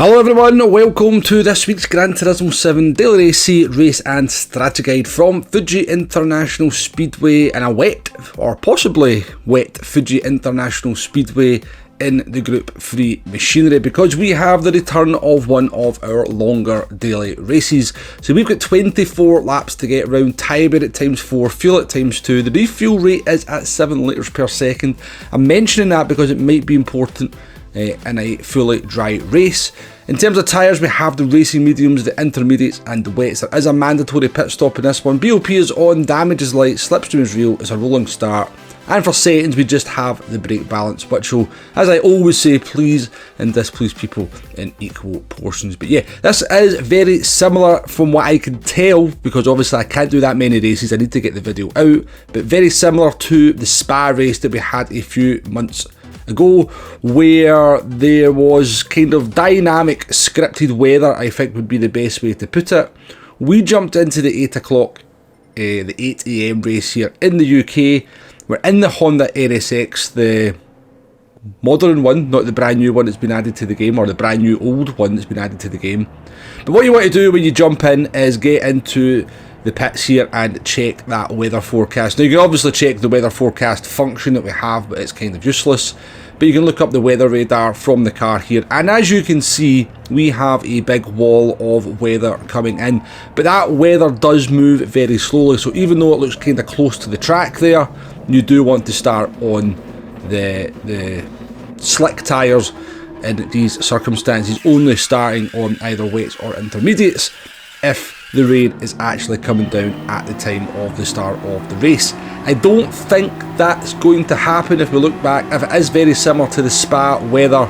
Hello everyone, welcome to this week's Gran Turismo 7 Daily Race and Strategy Guide from Fuji International Speedway in a wet, or possibly wet, Fuji International Speedway in the Group 3 machinery, because we have the return of one of our longer daily races. So we've got 24 laps to get around, time at times 4, fuel at times 2. The refuel rate is at 7 litres per second. I'm mentioning that because it might be important in a fully dry race. In terms of tyres, we have the racing mediums, the intermediates and the wets. There is a mandatory pit stop in this one. BOP is on, damage is light, slipstream is real, it's a rolling start. And for settings, we just have the brake balance, which will, as I always say, please and displease people in equal portions. But yeah, this is very similar from what I can tell, because obviously I can't do that many races, I need to get the video out, but very similar to the Spa race that we had a few months ago, where there was kind of dynamic scripted weather, I think would be the best way to put it. We jumped into the 8 o'clock, the 8 AM race here in the UK. We're in the Honda NSX, the modern one, not the brand new one that's been added to the game, or the brand new old one that's been added to the game. But what you want to do when you jump in is get into the pits here and check that weather forecast. Now you can obviously check the weather forecast function that we have, but it's kind of useless. But you can look up the weather radar from the car here, and as you can see, we have a big wall of weather coming in, but that weather does move very slowly. So even though it looks kind of close to the track there, you do want to start on the slick tyres in these circumstances, only starting on either wets or intermediates if the rain is actually coming down at the time of the start of the race. I don't think that's going to happen if we look back. If it is very similar to the Spa weather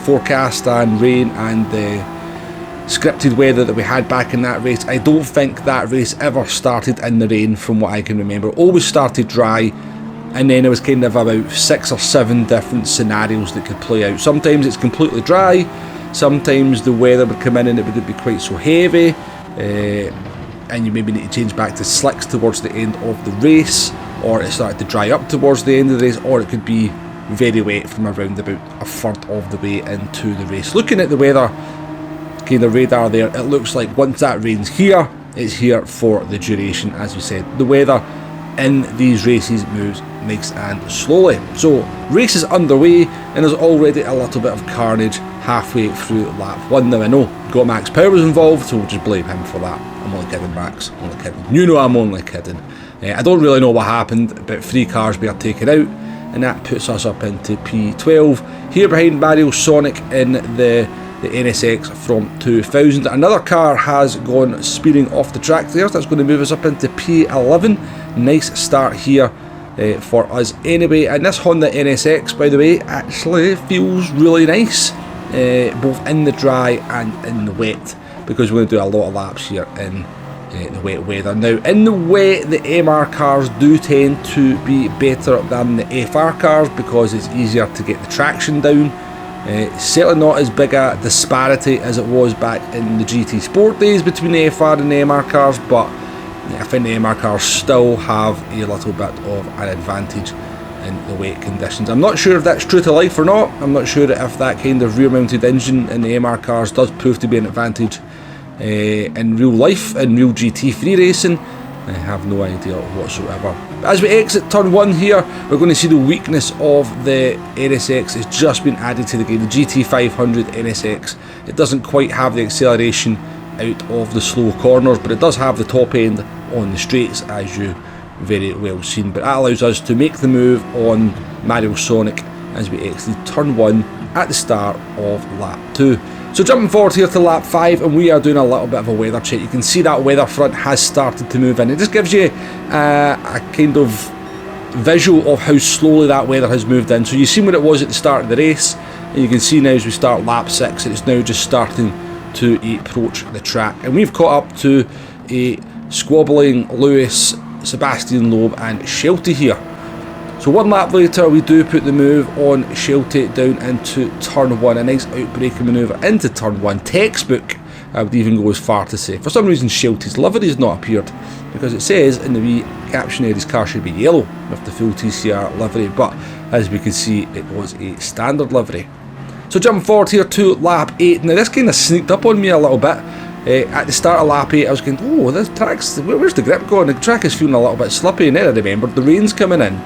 forecast and rain and the scripted weather that we had back in that race, I don't think that race ever started in the rain from what I can remember. It always started dry, and then it was kind of about 6 or 7 different scenarios that could play out. Sometimes it's completely dry, sometimes the weather would come in and it wouldn't be quite so heavy, and you maybe need to change back to slicks towards the end of the race, or it started to dry up towards the end of the race, or it could be very wet from around about a third of the way into the race. Looking at the weather kind of radar there, it looks like once that rain's here, it's here for the duration. As we said, the weather in these races moves nice and slowly. So race is underway, and there's already a little bit of carnage halfway through lap 1. Now I know got Max Powers involved, so we'll just blame him for that. I'm only kidding, Max, I'm only kidding. You know I'm only kidding. I don't really know what happened, but 3 cars were taken out, and that puts us up into P12. Here behind Mario Sonic in the NSX from 2000. Another car has gone speeding off the track there, so that's going to move us up into P11. Nice start here for us anyway. And this Honda NSX, by the way, actually feels really nice, both in the dry and in the wet, because we're going to do a lot of laps here in the wet weather. Now in the wet, the MR cars do tend to be better than the FR cars because it's easier to get the traction down. Certainly not as big a disparity as it was back in the GT Sport days between the FR and the MR cars, but I think the MR cars still have a little bit of an advantage in the wet conditions. I'm not sure if that's true to life or not. I'm not sure if that kind of rear mounted engine in the MR cars does prove to be an advantage in real life, in real GT3 racing. I have no idea whatsoever. As we exit turn 1 here, we're going to see the weakness of the NSX has just been added to the game. The GT500 NSX, it doesn't quite have the acceleration out of the slow corners, but it does have the top end on the straights, as you very well seen. But that allows us to make the move on Mario Sonic as we exit turn 1 at the start of lap 2. So jumping forward here to lap 5, and we are doing a little bit of a weather check. You can see that weather front has started to move in. It just gives you a kind of visual of how slowly that weather has moved in. So you've seen what it was at the start of the race, and you can see now as we start lap 6, it's now just starting to approach the track. And we've caught up to a squabbling Lewis, Sebastian Loeb and Shelty here. So 1 lap later, we do put the move on Shelty down into turn 1, a nice outbreaking manoeuvre into turn 1. Textbook, I would even go as far to say. For some reason Shelty's livery has not appeared, because it says in the wee caption here his car should be yellow with the full TCR livery, but as we can see it was a standard livery. So jumping forward here to lap 8. Now this kind of sneaked up on me a little bit. At the start of lap 8 I was going, oh, this track's, where's the grip going? The track is feeling a little bit slippy, and then I remembered the rain's coming in.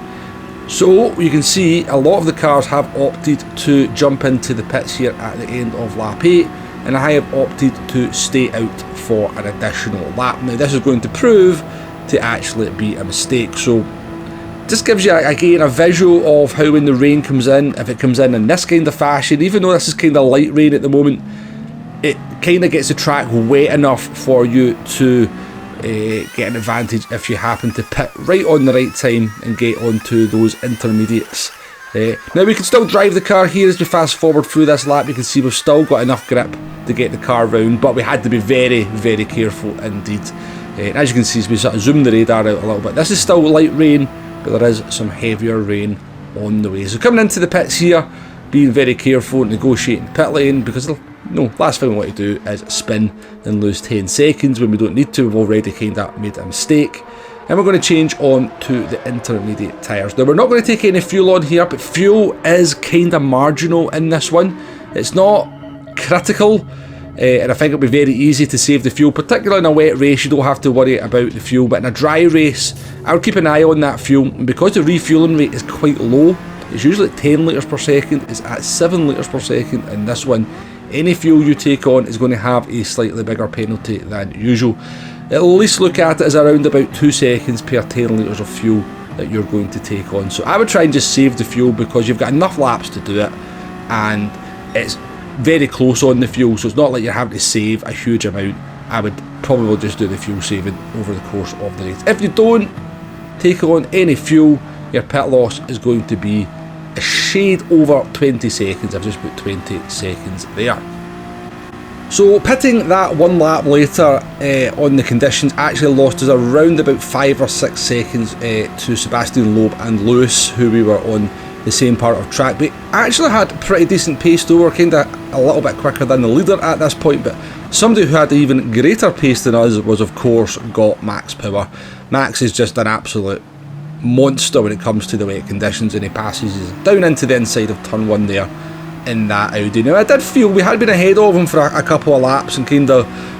So you can see a lot of the cars have opted to jump into the pits here at the end of lap 8, and I have opted to stay out for an additional lap. Now this is going to prove to actually be a mistake, so just gives you again a visual of how when the rain comes in, if it comes in this kind of fashion, even though this is kind of light rain at the moment, it kind of gets the track wet enough for you to get an advantage if you happen to pit right on the right time and get onto those intermediates. Now we can still drive the car here as we fast forward through this lap. You can see we've still got enough grip to get the car round, but we had to be very, very careful indeed. And as you can see, we sort of zoomed the radar out a little bit. This is still light rain, but there is some heavier rain on the way. So coming into the pits here, being very careful, negotiating pit lane, because last thing we want to do is spin and lose 10 seconds when we don't need to. We've already kind of made a mistake. And we're going to change on to the intermediate tyres. Now we're not going to take any fuel on here, but fuel is kind of marginal in this one. It's not critical, and I think it'll be very easy to save the fuel, particularly in a wet race. You don't have to worry about the fuel, but in a dry race I would keep an eye on that fuel, and because the refueling rate is quite low, it's usually at 10 litres per second, it's at 7 litres per second in this one. Any fuel you take on is going to have a slightly bigger penalty than usual. At least look at it as around about 2 seconds per 10 litres of fuel that you're going to take on. So I would try and just save the fuel, because you've got enough laps to do it, and it's very close on the fuel, so it's not like you're having to save a huge amount. I would probably just do the fuel saving over the course of the race. If you don't take on any fuel, your pit loss is going to be a shade over 20 seconds. I've just put 20 seconds there. So pitting that 1 lap later on the conditions actually lost us around about 5 or 6 seconds to Sebastian Loeb and Lewis, who we were on the same part of track. We actually had pretty decent pace though. We're kind of a little bit quicker than the leader at this point, but somebody who had even greater pace than us was of course got Max Power. Max is just an absolute monster when it comes to the wet conditions, and he passes down into the inside of turn 1 there in that Audi. Now I did feel we had been ahead of him for a couple of laps, and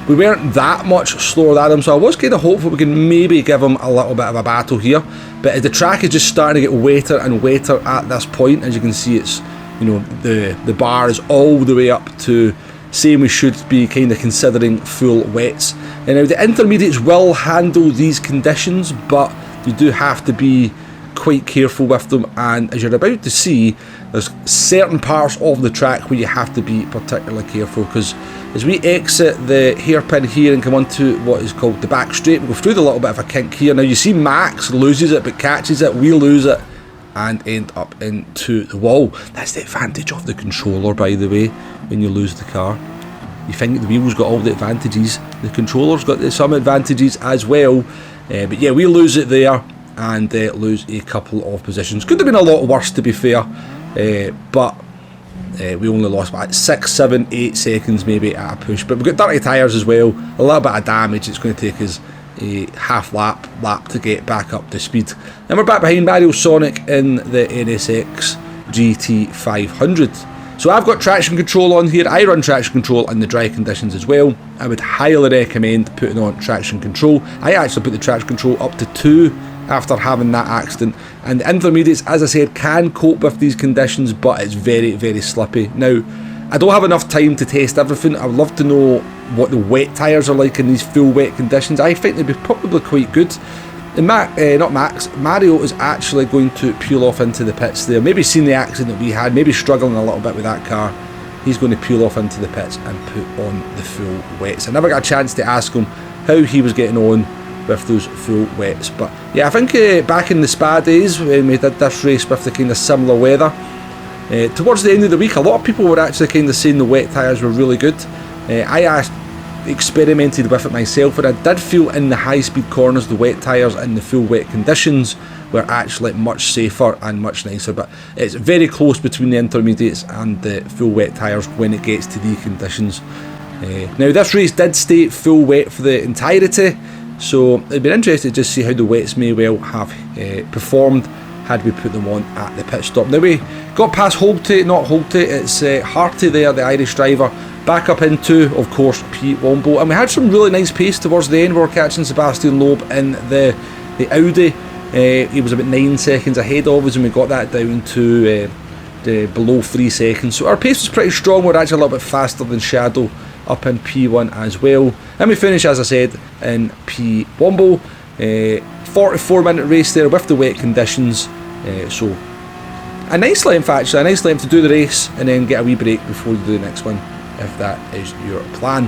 we weren't that much slower than him, so I was kind of hopeful we can maybe give him a little bit of a battle here. But as the track is just starting to get wetter and wetter at this point, as you can see, it's, the bar is all the way up to saying we should be kind of considering full wets. And now the intermediates will handle these conditions, but you do have to be quite careful with them, and as you're about to see, there's certain parts of the track where you have to be particularly careful, because as we exit the hairpin here and come onto what is called the back straight, we go through the little bit of a kink here. Now you see Max loses it but catches it, we lose it and end up into the wall. That's the advantage of the controller, by the way, when you lose the car. You think the wheel's got all the advantages, the controller's got some advantages as well. But yeah, we lose it there and lose a couple of positions. Could have been a lot worse, to be fair, but we only lost about 6, 7, 8 seconds maybe at a push. But we've got dirty tyres as well, a little bit of damage. It's going to take us a half lap to get back up to speed. And we're back behind Mario Sonic in the NSX GT500. So I've got traction control on here. I run traction control in the dry conditions as well. I would highly recommend putting on traction control. I actually put the traction control up to 2 after having that accident. And the intermediates, as I said, can cope with these conditions, but it's very, very slippy. Now, I don't have enough time to test everything. I would love to know what the wet tyres are like in these full wet conditions. I think they'd be probably quite good. And Mario is actually going to peel off into the pits there. Maybe seen the accident that we had, maybe struggling a little bit with that car. He's going to peel off into the pits and put on the full wets. I never got a chance to ask him how he was getting on with those full wets. But yeah, I think back in the Spa days when we did this race with the kind of similar weather, towards the end of the week, a lot of people were actually kind of saying the wet tyres were really good. I experimented with it myself, and I did feel in the high speed corners the wet tyres in the full wet conditions were actually much safer and much nicer, but it's very close between the intermediates and the full wet tyres when it gets to these conditions. Now this race did stay full wet for the entirety, so it'd be interesting to just see how the wets may well have performed had we put them on at the pit stop. Now we got past Holte, not Holte, it's Harty there, the Irish driver, back up into, of course, Pete Womble, and we had some really nice pace towards the end. We were catching Sebastian Loeb in the Audi. He was about 9 seconds ahead of us, and we got that down to below 3 seconds. So our pace was pretty strong. We're actually a little bit faster than Shadow up in P1 as well. And we finished, as I said, in P Womble. 44-minute race there with the wet conditions. So a nice length actually, a nice length to do the race and then get a wee break before you do the next one, if that is your plan.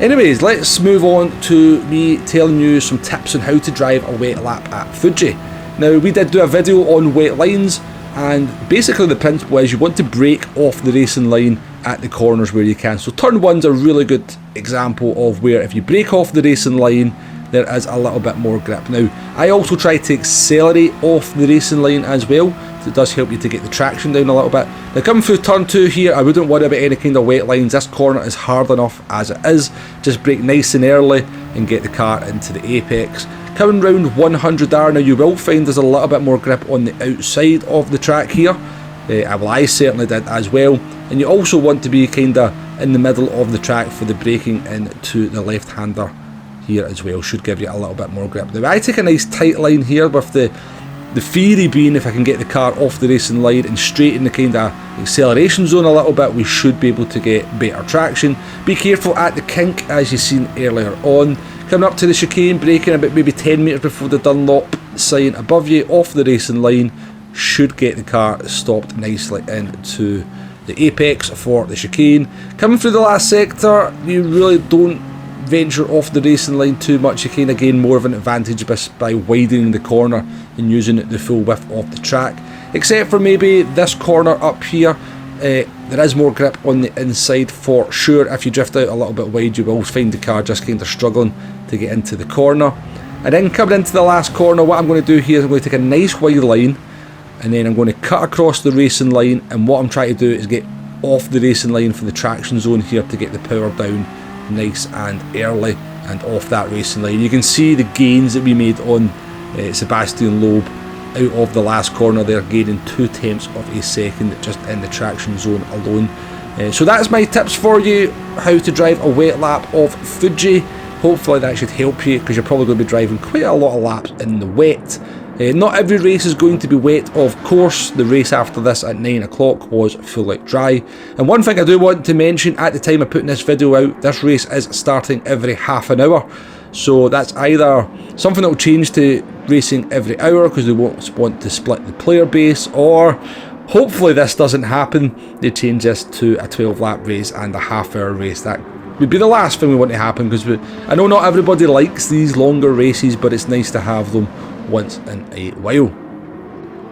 Anyways, let's move on to me telling you some tips on how to drive a wet lap at Fuji. Now, we did do a video on wet lines, and basically the principle is you want to break off the racing line at the corners where you can. So turn 1's a really good example of where if you break off the racing line, there is a little bit more grip. Now, I also try to accelerate off the racing line as well, so it does help you to get the traction down a little bit. Now, coming through turn 2 here, I wouldn't worry about any kind of wet lines. This corner is hard enough as it is. Just brake nice and early and get the car into the apex. Coming round 100R, now you will find there's a little bit more grip on the outside of the track here. Well, I certainly did as well. And you also want to be kind of in the middle of the track for the braking into the left-hander here as well. Should give you a little bit more grip. Now, I take a nice tight line here with the theory being if I can get the car off the racing line and straight in the kind of acceleration zone a little bit, we should be able to get better traction. Be careful at the kink, as you've seen earlier on. Coming up to the chicane, braking about maybe 10 metres before the Dunlop sign above you, off the racing line, should get the car stopped nicely into the apex for the chicane. Coming through the last sector, you really don't venture off the racing line too much. You kind of gain more of an advantage by widening the corner and using the full width of the track, except for maybe this corner up here. There is more grip on the inside for sure. If you drift out a little bit wide, you will find the car just kind of struggling to get into the corner. And then coming into the last corner, what I'm going to do here is I'm going to take a nice wide line, and then I'm going to cut across the racing line, and what I'm trying to do is get off the racing line for the traction zone here to get the power down nice and early and off that racing line. You can see the gains that we made on Sebastian Loeb out of the last corner there, gaining 0.2 of a second just in the traction zone alone. So that's my tips for you, how to drive a wet lap of Fuji. Hopefully that should help you, because you're probably going to be driving quite a lot of laps in the wet. Not every race is going to be wet, of course. The race after this at 9 o'clock was fully dry. And one thing I do want to mention, at the time of putting this video out, this race is starting every half an hour. So that's either something that will change to racing every hour because they won't want to split the player base, or hopefully this doesn't happen, they change this to a 12 lap race and a half-hour race. That would be the last thing we want to happen, because I know not everybody likes these longer races, but it's nice to have them once in a while.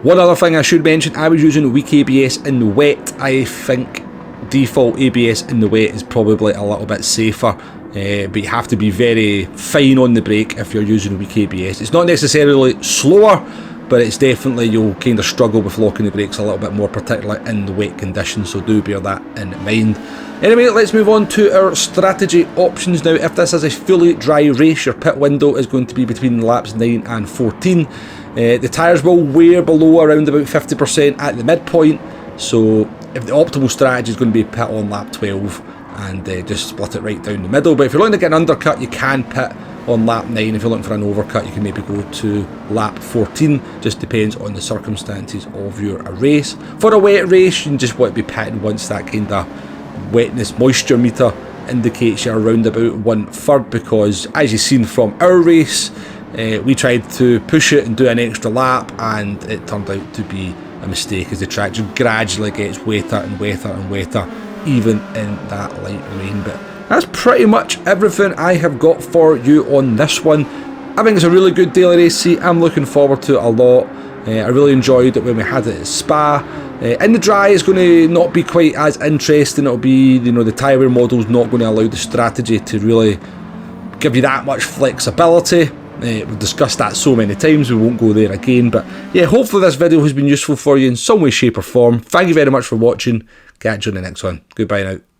One other thing I should mention, I was using weak ABS in the wet. I think default ABS in the wet is probably a little bit safer, but you have to be very fine on the brake if you're using weak ABS. It's not necessarily slower, but it's definitely, you'll kind of struggle with locking the brakes a little bit more, particularly in the wet conditions, so do bear that in mind. Anyway, let's move on to our strategy options now. If this is a fully dry race, your pit window is going to be between laps 9 and 14. The tyres will wear below around about 50% at the midpoint, so if the optimal strategy is going to be pit on lap 12 and just split it right down the middle. But if you're looking to get an undercut, you can pit on lap 9. If you're looking for an overcut, you can maybe go to lap 14. Just depends on the circumstances of your race. For a wet race, you just want to be pitting once that kind of wetness moisture meter indicates you're around about 1/3, because as you've seen from our race, we tried to push it and do an extra lap, and it turned out to be a mistake as the track just gradually gets wetter and wetter and wetter, even in that light rain. But that's pretty much everything I have got for you on this one. I think it's a really good daily race seat. I'm looking forward to it a lot. I really enjoyed it when we had it at Spa. In the dry, it's going to not be quite as interesting. It'll be, the tyre wear model's not going to allow the strategy to really give you that much flexibility. We've discussed that so many times, we won't go there again. But yeah, hopefully this video has been useful for you in some way, shape or form. Thank you very much for watching. Catch you on the next one. Goodbye now.